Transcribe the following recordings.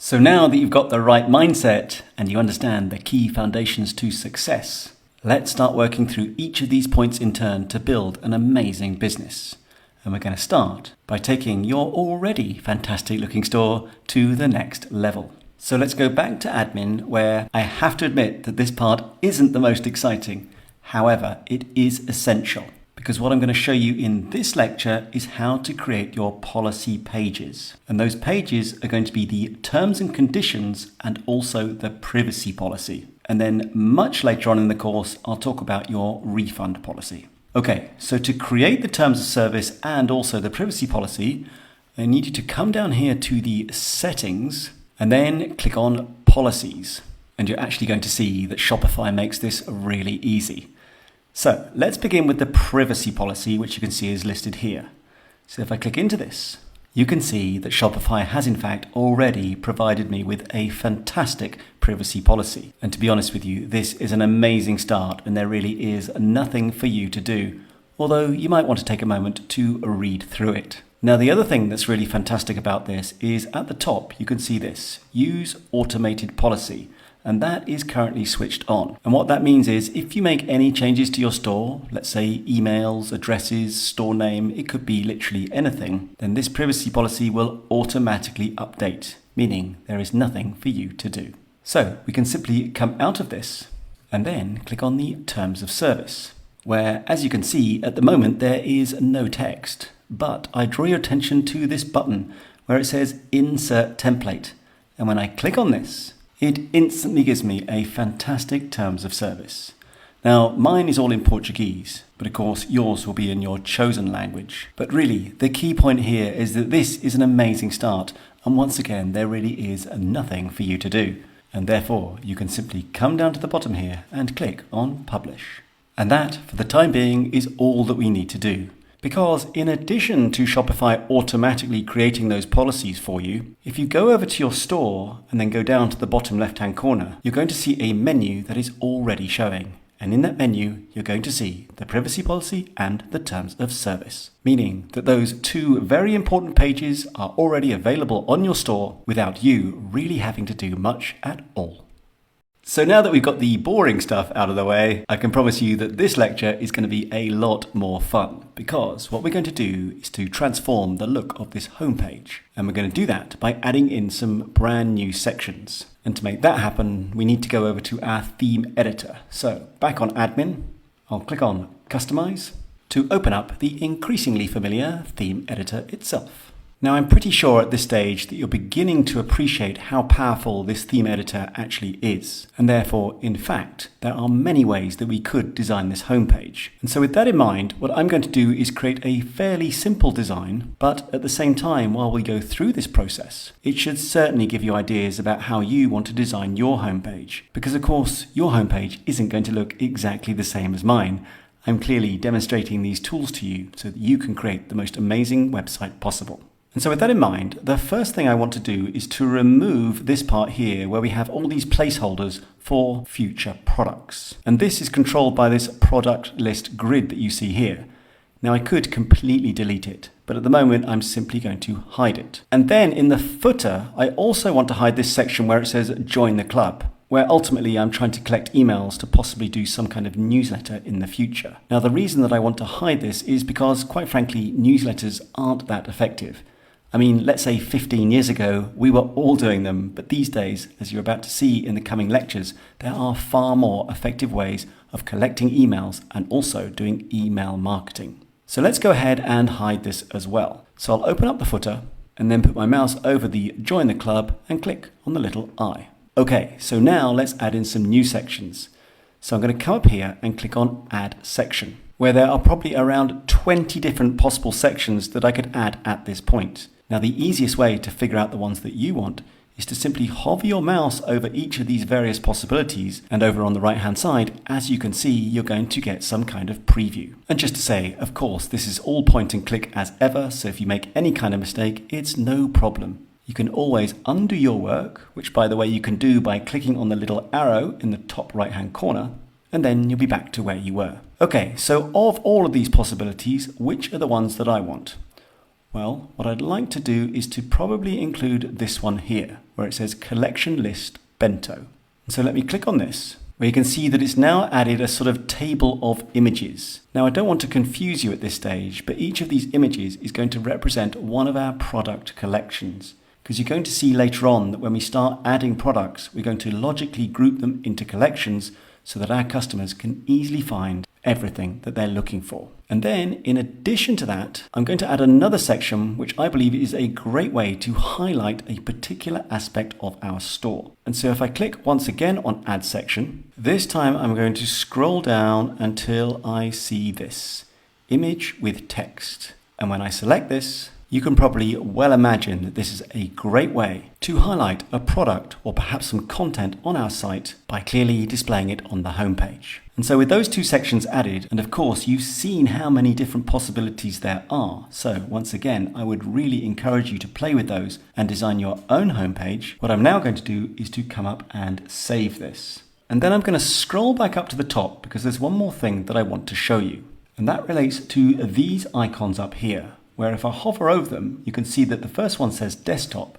So now that you've got the right mindset and you understand the key foundations to success, let's start working through each of these points in turn to build an amazing business. And we're going to start by taking your already fantastic looking store to the next level. So let's go back to admin, where I have to admit that this part isn't the most exciting. However, it is essential, because what I'm going to show you in this lecture is how to create your policy pages. And those pages are going to be the terms and conditions and also the privacy policy. And then much later on in the course, I'll talk about your refund policy. Okay, so to create the terms of service and also the privacy policy, I need you to come down here to the settings and then click on policies. And you're actually going to see that Shopify makes this really easy. So let's begin with the privacy policy, which you can see is listed here. So if I click into this, you can see that Shopify has in fact already provided me with a fantastic privacy policy. And to be honest with you, this is an amazing start and there really is nothing for you to do, although you might want to take a moment to read through it. Now, the other thing that's really fantastic about this is at the top, you can see this, use automated policy. And that is currently switched on. And what that means is if you make any changes to your store, let's say emails, addresses, store name, it could be literally anything, then this privacy policy will automatically update, meaning there is nothing for you to do. So we can simply come out of this and then click on the terms of service, where, as you can see, at the moment there is no text. But I draw your attention to this button where it says insert template. And when I click on this, it instantly gives me a fantastic terms of service. Now, mine is all in Portuguese, but of course yours will be in your chosen language. But really, the key point here is that this is an amazing start, and once again, there really is nothing for you to do. And therefore, you can simply come down to the bottom here and click on Publish. And that, for the time being, is all that we need to do. Because in addition to Shopify automatically creating those policies for you, if you go over to your store and then go down to the bottom left-hand corner, you're going to see a menu that is already showing. And in that menu, you're going to see the privacy policy and the terms of service, meaning that those two very important pages are already available on your store without you really having to do much at all. So now that we've got the boring stuff out of the way, I can promise you that this lecture is going to be a lot more fun, because what we're going to do is to transform the look of this homepage. And we're going to do that by adding in some brand new sections. And to make that happen, we need to go over to our theme editor. So back on admin, I'll click on customize to open up the increasingly familiar theme editor itself. Now, I'm pretty sure at this stage that you're beginning to appreciate how powerful this theme editor actually is. And therefore, in fact, there are many ways that we could design this homepage. And so with that in mind, what I'm going to do is create a fairly simple design, but at the same time, while we go through this process, it should certainly give you ideas about how you want to design your homepage. Because of course, your homepage isn't going to look exactly the same as mine. I'm clearly demonstrating these tools to you so that you can create the most amazing website possible. And so with that in mind, the first thing I want to do is to remove this part here where we have all these placeholders for future products. And this is controlled by this product list grid that you see here. Now I could completely delete it, but at the moment I'm simply going to hide it. And then in the footer, I also want to hide this section where it says join the club, where ultimately I'm trying to collect emails to possibly do some kind of newsletter in the future. Now the reason that I want to hide this is because, quite frankly, newsletters aren't that effective. I mean, let's say 15 years ago, we were all doing them, but these days, as you're about to see in the coming lectures, there are far more effective ways of collecting emails and also doing email marketing. So let's go ahead and hide this as well. So I'll open up the footer and then put my mouse over the Join the Club and click on the little I. Okay, so now let's add in some new sections. So I'm going to come up here and click on Add Section, where there are probably around 20 different possible sections that I could add at this point. Now, the easiest way to figure out the ones that you want is to simply hover your mouse over each of these various possibilities, and over on the right hand side, as you can see, you're going to get some kind of preview. And just to say, of course, this is all point and click as ever, so if you make any kind of mistake, it's no problem. You can always undo your work, which by the way you can do by clicking on the little arrow in the top right hand corner, and then you'll be back to where you were. Okay, so of all of these possibilities, which are the ones that I want? Well, what I'd like to do is to probably include this one here, where it says collection list bento. So let me click on this, where you can see that it's now added a sort of table of images. Now, I don't want to confuse you at this stage, but each of these images is going to represent one of our product collections, because you're going to see later on that when we start adding products, we're going to logically group them into collections so that our customers can easily find everything that they're looking for. And then, in addition to that, I'm going to add another section which I believe is a great way to highlight a particular aspect of our store. And so if I click once again on Add Section, this time I'm going to scroll down until I see this, Image with Text. And when I select this, you can probably well imagine that this is a great way to highlight a product or perhaps some content on our site by clearly displaying it on the homepage. And so with those two sections added, and of course you've seen how many different possibilities there are. So once again, I would really encourage you to play with those and design your own homepage. What I'm now going to do is to come up and save this. And then I'm going to scroll back up to the top because there's one more thing that I want to show you. And that relates to these icons up here, where if I hover over them, you can see that the first one says desktop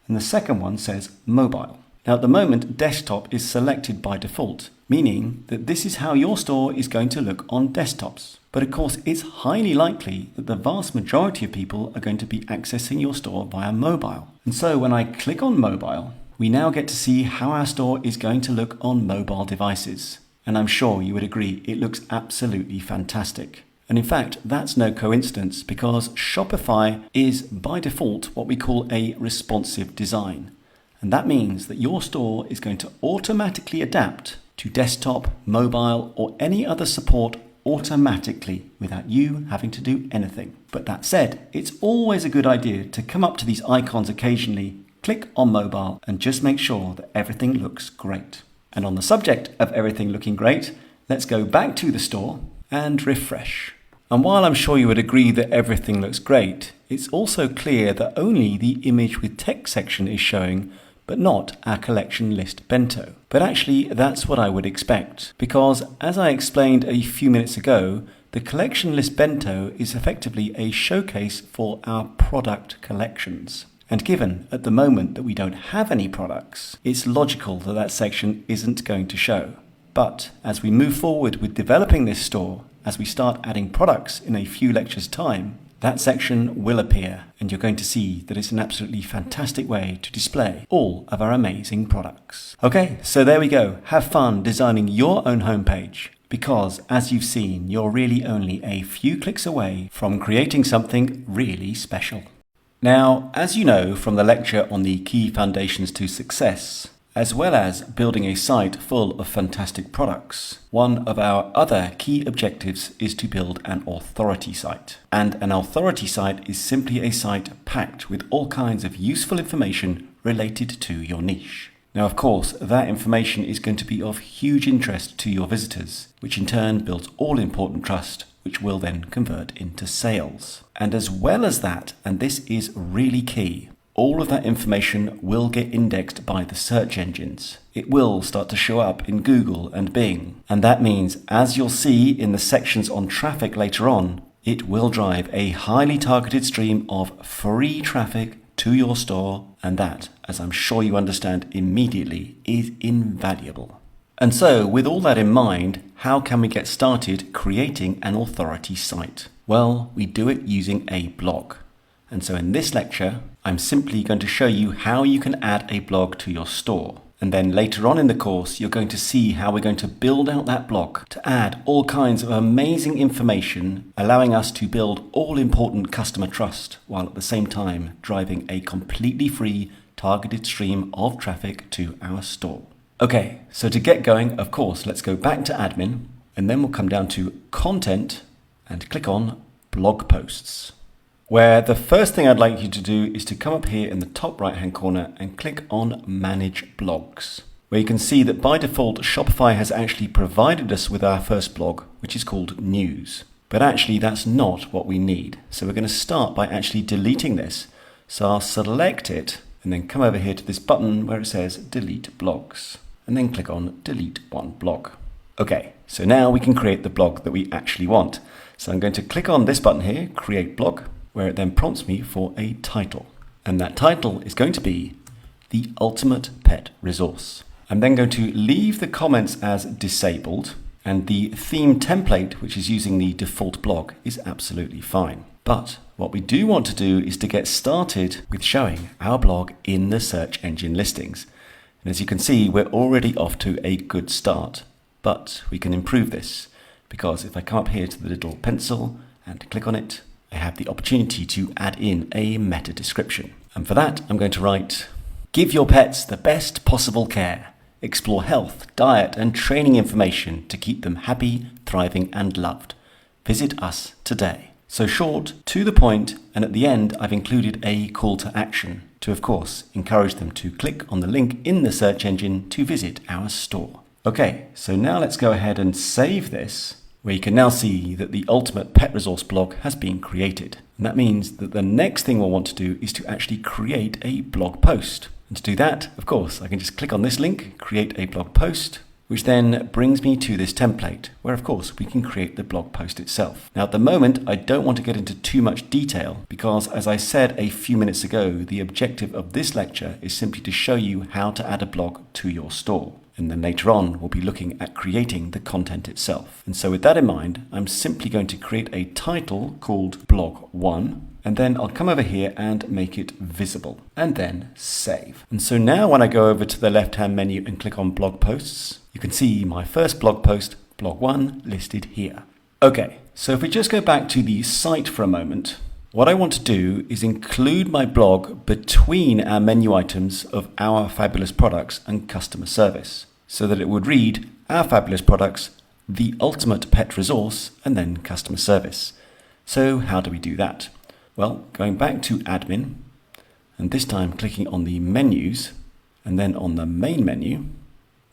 and the second one says mobile. Now at the moment, desktop is selected by default, meaning that this is how your store is going to look on desktops. But of course, it's highly likely that the vast majority of people are going to be accessing your store via mobile. And so when I click on mobile, we now get to see how our store is going to look on mobile devices. And I'm sure you would agree, it looks absolutely fantastic. And in fact, that's no coincidence because Shopify is by default what we call a responsive design. And that means that your store is going to automatically adapt to desktop, mobile, or any other support automatically without you having to do anything. But that said, it's always a good idea to come up to these icons occasionally, click on mobile, and just make sure that everything looks great. And on the subject of everything looking great, let's go back to the store and refresh. And while I'm sure you would agree that everything looks great, it's also clear that only the image with text section is showing, but not our collection list bento. But actually, that's what I would expect, because as I explained a few minutes ago, the collection list bento is effectively a showcase for our product collections. And given at the moment that we don't have any products, it's logical that that section isn't going to show. But as we move forward with developing this store, as we start adding products in a few lectures' time, that section will appear and you're going to see that it's an absolutely fantastic way to display all of our amazing products. Okay, so there we go. Have fun designing your own homepage because, as you've seen, you're really only a few clicks away from creating something really special. Now, as you know from the lecture on the key foundations to success, as well as building a site full of fantastic products, one of our other key objectives is to build an authority site. And an authority site is simply a site packed with all kinds of useful information related to your niche. Now, of course, that information is going to be of huge interest to your visitors, which in turn builds all-important trust, which will then convert into sales. And as well as that, and this is really key, all of that information will get indexed by the search engines. It will start to show up in Google and Bing. And that means, as you'll see in the sections on traffic later on, it will drive a highly targeted stream of free traffic to your store. And that, as I'm sure you understand immediately, is invaluable. And so, with all that in mind, how can we get started creating an authority site? Well, we do it using a blog. And so in this lecture, I'm simply going to show you how you can add a blog to your store. And then later on in the course, you're going to see how we're going to build out that blog to add all kinds of amazing information, allowing us to build all-important customer trust, while at the same time driving a completely free, targeted stream of traffic to our store. Okay, so to get going, of course, let's go back to admin, and then we'll come down to content and click on blog posts, where the first thing I'd like you to do is to come up here in the top right hand corner and click on Manage Blogs, where you can see that by default Shopify has actually provided us with our first blog, which is called News. But actually that's not what we need. So we're going to start by actually deleting this. So I'll select it and then come over here to this button where it says Delete Blogs, and then click on Delete One Blog. Okay, so now we can create the blog that we actually want. So I'm going to click on this button here, Create Blog, where it then prompts me for a title. And that title is going to be The Ultimate Pet Resource. I'm then going to leave the comments as disabled, and the theme template, which is using the default blog, is absolutely fine. But what we do want to do is to get started with showing our blog in the search engine listings. And as you can see, we're already off to a good start, but we can improve this because if I come up here to the little pencil and click on it, I have the opportunity to add in a meta description. And for that, I'm going to write, give your pets the best possible care. Explore health, diet, and training information to keep them happy, thriving, and loved. Visit us today. So short, to the point, and at the end, I've included a call to action to, of course, encourage them to click on the link in the search engine to visit our store. Okay, so now let's go ahead and save this, where you can now see that the Ultimate Pet Resource blog has been created. And that means that the next thing we'll want to do is to actually create a blog post. And to do that, of course, I can just click on this link, create a blog post, which then brings me to this template, where of course we can create the blog post itself. Now at the moment, I don't want to get into too much detail because, as I said a few minutes ago, the objective of this lecture is simply to show you how to add a blog to your store. And then later on, we'll be looking at creating the content itself. And so with that in mind, I'm simply going to create a title called Blog 1. And then I'll come over here and make it visible and then save. And so now when I go over to the left-hand menu and click on blog posts, you can see my first blog post, blog 1, listed here. Okay, so if we just go back to the site for a moment, what I want to do is include my blog between our menu items of our fabulous products and customer service, so that it would read our fabulous products, the ultimate pet resource, and then customer service. So how do we do that? Well, going back to admin, and this time clicking on the menus, and then on the main menu,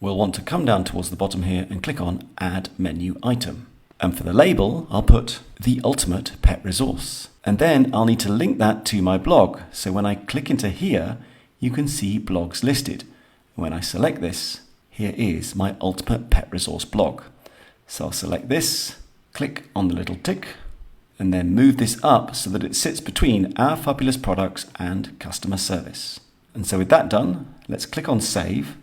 we'll want to come down towards the bottom here and click on add menu item. And for the label, I'll put the ultimate pet resource. And then I'll need to link that to my blog. So when I click into here, you can see blogs listed. When I select this, here is my ultimate pet resource blog. So I'll select this, click on the little tick, and then move this up so that it sits between our fabulous products and customer service. And so with that done, let's click on save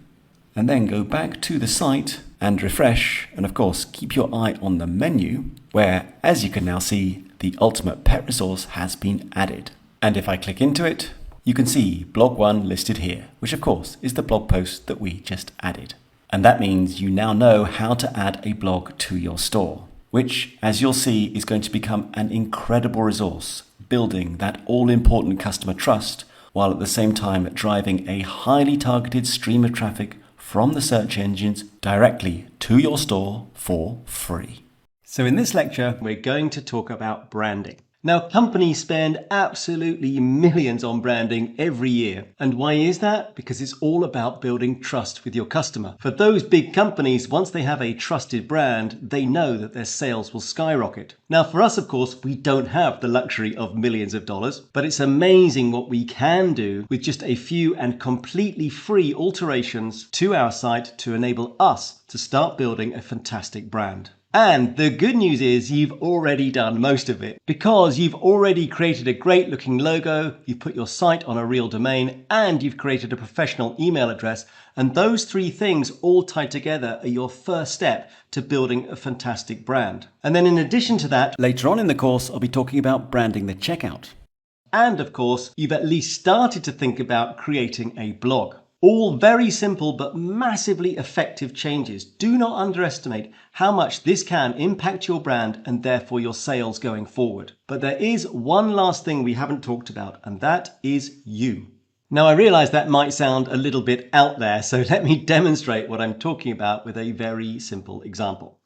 and then go back to the site and refresh. And of course, keep your eye on the menu where, as you can now see, the ultimate pet resource has been added. And if I click into it, you can see blog 1 listed here, which of course is the blog post that we just added. And that means you now know how to add a blog to your store, which, as you'll see, is going to become an incredible resource, building that all-important customer trust, while at the same time driving a highly targeted stream of traffic from the search engines directly to your store for free. So in this lecture, we're going to talk about branding. Now, companies spend absolutely millions on branding every year. And why is that? Because it's all about building trust with your customer. For those big companies, once they have a trusted brand, they know that their sales will skyrocket. Now, for us, of course, we don't have the luxury of millions of dollars, but it's amazing what we can do with just a few and completely free alterations to our site to enable us to start building a fantastic brand. And the good news is you've already done most of it because you've already created a great looking logo, you've put your site on a real domain, and you've created a professional email address. And those three things all tied together are your first step to building a fantastic brand. And then in addition to that, later on in the course, I'll be talking about branding the checkout. And of course, you've at least started to think about creating a blog. All very simple but massively effective changes. Do not underestimate how much this can impact your brand and therefore your sales going forward. But there is one last thing we haven't talked about, and that is you. Now, I realize that might sound a little bit out there, so let me demonstrate what I'm talking about with a very simple example.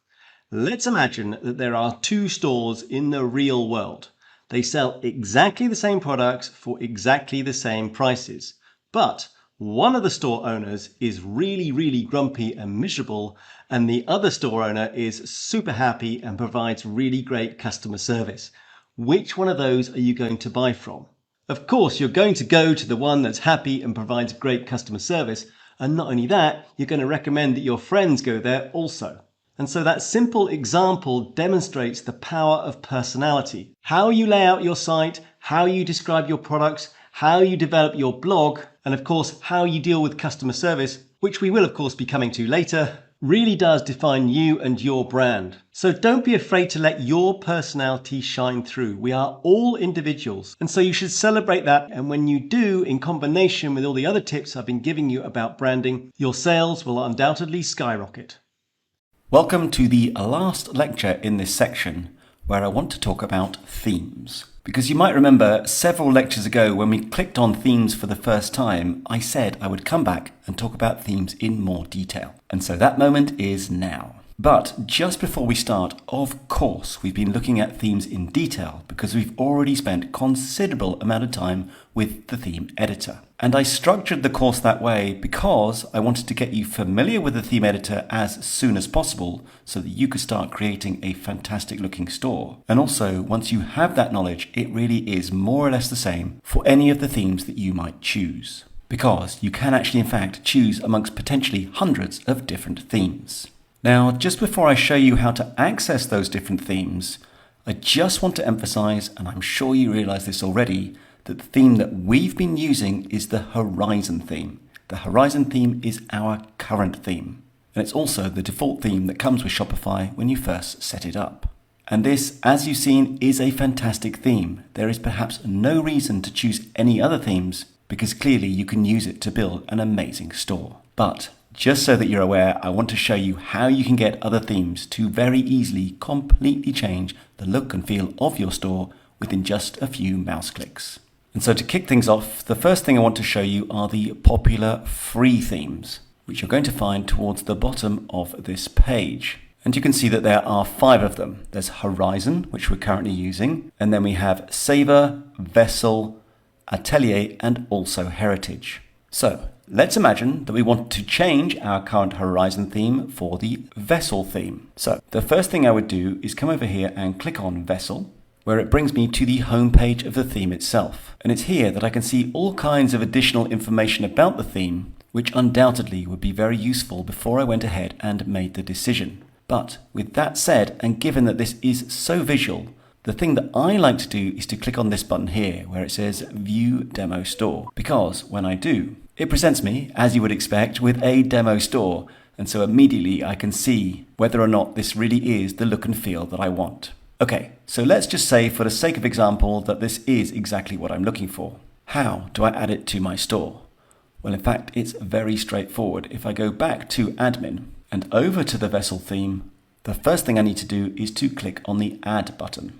Let's imagine that there are two stores in the real world. They sell exactly the same products for exactly the same prices, but one of the store owners is really grumpy and miserable, and the other store owner is super happy and provides really great customer service. Which one of those are you going to buy from? Of course, you're going to go to the one that's happy and provides great customer service, and not only that, you're going to recommend that your friends go there also. And so that simple example demonstrates the power of personality. How you lay out your site, how you describe your products, how you develop your blog, and of course, how you deal with customer service, which we will of course be coming to later, really does define you and your brand. So don't be afraid to let your personality shine through. We are all individuals, and so you should celebrate that. And when you do, in combination with all the other tips I've been giving you about branding, your sales will undoubtedly skyrocket. Welcome to the last lecture in this section, where I want to talk about themes. Because you might remember several lectures ago when we clicked on themes for the first time, I said I would come back and talk about themes in more detail. And so that moment is now. But just before we start, of course, we've been looking at themes in detail because we've already spent considerable amount of time with the theme editor. And I structured the course that way because I wanted to get you familiar with the theme editor as soon as possible so that you could start creating a fantastic looking store. And also, once you have that knowledge, it really is more or less the same for any of the themes that you might choose. Because you can actually, in fact, choose amongst potentially hundreds of different themes. Now, just before I show you how to access those different themes, I just want to emphasize, and I'm sure you realize this already, that the theme that we've been using is the Horizon theme. The Horizon theme is our current theme, and it's also the default theme that comes with Shopify when you first set it up. And this, as you've seen, is a fantastic theme. There is perhaps no reason to choose any other themes because clearly you can use it to build an amazing store. But just so that you're aware, I want to show you how you can get other themes to very easily completely change the look and feel of your store within just a few mouse clicks. And so to kick things off, the first thing I want to show you are the popular free themes, which you're going to find towards the bottom of this page. And you can see that there are 5 of them. There's Horizon, which we're currently using, and then we have Savor, Vessel, Atelier, and also Heritage. So let's imagine that we want to change our current Horizon theme for the Vessel theme. So the first thing I would do is come over here and click on Vessel, where it brings me to the home page of the theme itself. And it's here that I can see all kinds of additional information about the theme, which undoubtedly would be very useful before I went ahead and made the decision. But with that said, and given that this is so visual, the thing that I like to do is to click on this button here where it says View Demo Store, because when I do, it presents me, as you would expect, with a demo store, and so immediately I can see whether or not this really is the look and feel that I want. Okay, so let's just say for the sake of example that this is exactly what I'm looking for. How do I add it to my store? Well, in fact, it's very straightforward. If I go back to Admin and over to the Vessel theme, the first thing I need to do is to click on the Add button.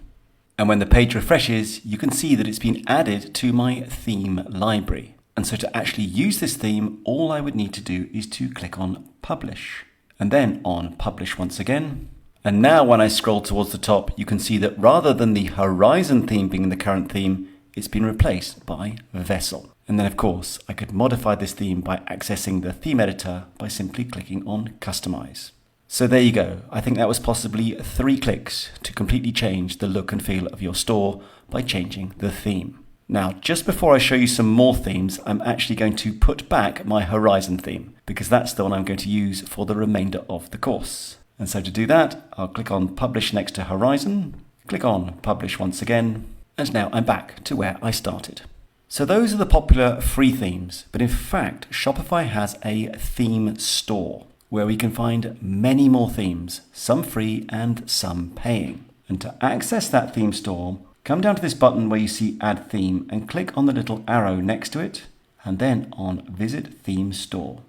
And when the page refreshes, you can see that it's been added to my theme library. And so to actually use this theme, all I would need to do is to click on Publish. And then on Publish once again. And now when I scroll towards the top, you can see that rather than the Horizon theme being the current theme, it's been replaced by Vessel. And then of course, I could modify this theme by accessing the theme editor by simply clicking on Customize. So there you go. I think that was possibly 3 clicks to completely change the look and feel of your store by changing the theme. Now, just before I show you some more themes, I'm actually going to put back my Horizon theme because that's the one I'm going to use for the remainder of the course. And so to do that, I'll click on Publish next to Horizon, click on Publish once again, and now I'm back to where I started. So those are the popular free themes, but in fact, Shopify has a theme store where we can find many more themes, some free and some paying. And to access that theme store, come down to this button where you see Add Theme and click on the little arrow next to it, and then on Visit Theme Store,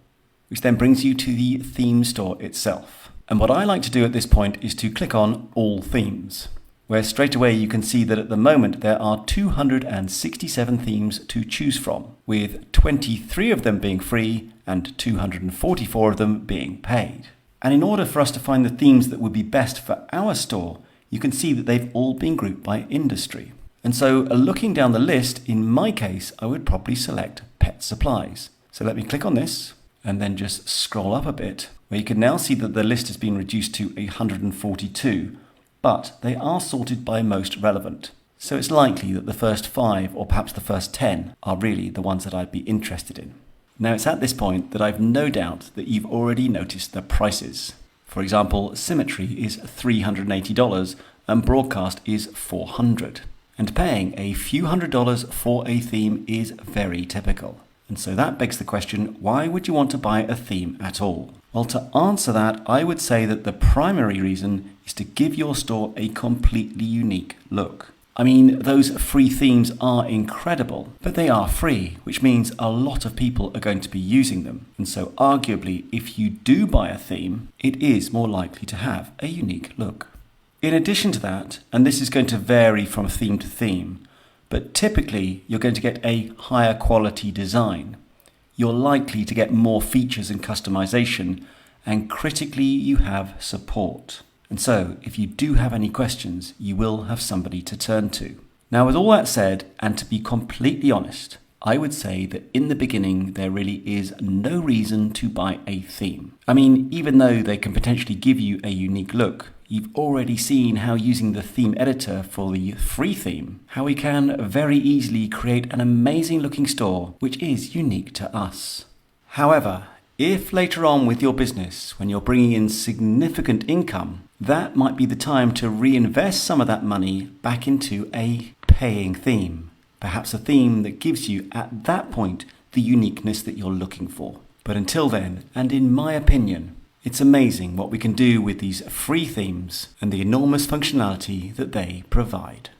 which then brings you to the theme store itself. And what I like to do at this point is to click on All Themes, where straight away you can see that at the moment there are 267 themes to choose from, with 23 of them being free and 244 of them being paid. And in order for us to find the themes that would be best for our store, you can see that they've all been grouped by industry. And so looking down the list, in my case, I would probably select pet supplies. So let me click on this and then just scroll up a bit, where you can now see that the list has been reduced to 142, but they are sorted by most relevant. So it's likely that the first 5 or perhaps the first 10 are really the ones that I'd be interested in. Now it's at this point that I've no doubt that you've already noticed the prices. For example, Symmetry is $380 and Broadcast is $400. And paying a few $100s for a theme is very typical. And so that begs the question, why would you want to buy a theme at all? Well, to answer that, I would say that the primary reason is to give your store a completely unique look. I mean, those free themes are incredible, but they are free, which means a lot of people are going to be using them. And so arguably, if you do buy a theme, it is more likely to have a unique look. In addition to that, and this is going to vary from theme to theme, but typically you're going to get a higher quality design. You're likely to get more features and customization, and critically you have support. And so if you do have any questions, you will have somebody to turn to. Now, with all that said, and to be completely honest, I would say that in the beginning there really is no reason to buy a theme. I mean, even though they can potentially give you a unique look, you've already seen how using the theme editor for the free theme, how we can very easily create an amazing looking store which is unique to us. However, if later on with your business, when you're bringing in significant income, that might be the time to reinvest some of that money back into a paying theme. Perhaps a theme that gives you at that point the uniqueness that you're looking for. But until then, and in my opinion, it's amazing what we can do with these free themes and the enormous functionality that they provide.